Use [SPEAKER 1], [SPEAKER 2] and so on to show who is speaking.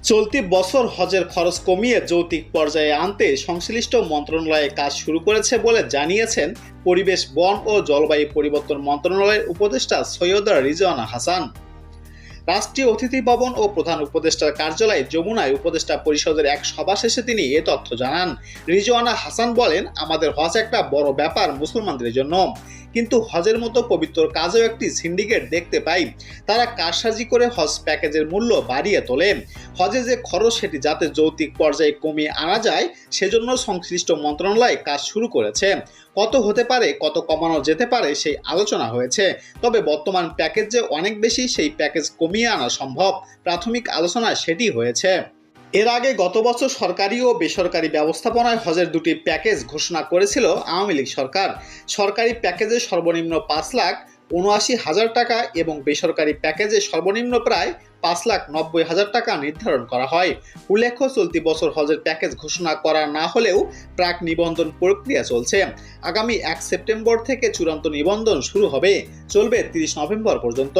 [SPEAKER 1] চলতি বছর হজের খরচ কমিয়ে যৌক্তিক পর্যায়ে আনতে সংশ্লিষ্ট মন্ত্রণালয়ে কাজ শুরু করেছে বলে জানিয়েছেন পরিবেশ, বন ও জলবায়ু পরিবর্তন মন্ত্রণালয়ের উপদেষ্টা সৈয়দ রিজওয়ানা হাসান। রাষ্ট্রীয় অতিথি ভবন ও প্রধান উপদেষ্টার কার্যালয়ে যমুনায় উপদেষ্টা পরিষদের এক সভা শেষে তিনি এ তথ্য জানান। রিজওয়ানা হাসান বলেন, আমাদের হজ একটা বড় ব্যাপার মুসলমানদের জন্য, কিন্তু হজের মতো পবিত্র কাজেও একটি সিন্ডিকেট দেখতে পাই। তারা কারসাজি করে হজ প্যাকেজের মূল্য বাড়িয়ে তোলে। হজে যে খরচ সেটি যাতে যৌক্তিক পর্যায়ে কমিয়ে আনা যায় সেজন্য সংশ্লিষ্ট মন্ত্রণালয় কাজ শুরু করেছে। কত হতে পারে, কত কমানো যেতে পারে সেই আলোচনা হয়েছে। তবে বর্তমান প্যাকেজ যে অনেক বেশি, সেই প্যাকেজ কমিয়ে আনা সম্ভব। প্রাথমিক আলোচনায় সেটি হয়েছে। এর আগে গত বছর সরকারি ও বেসরকারি ব্যবস্থাপনায় হজের দুটি প্যাকেজ ঘোষণা করেছিল আওয়ামী লীগ সরকার। সরকারি প্যাকেজে সর্বনিম্ন 5,79,000 টাকা এবং বেসরকারি প্যাকেজে সর্বনিম্ন প্রায় 5,90,000 টাকা নির্ধারণ করা হয়। উল্লেখ্য, চলতি বছর হজের প্যাকেজ ঘোষণা করা না হলেও প্রাক নিবন্ধন প্রক্রিয়া চলছে। আগামী 1 সেপ্টেম্বর থেকে চূড়ান্ত নিবন্ধন শুরু হবে, চলবে 30 নভেম্বর পর্যন্ত।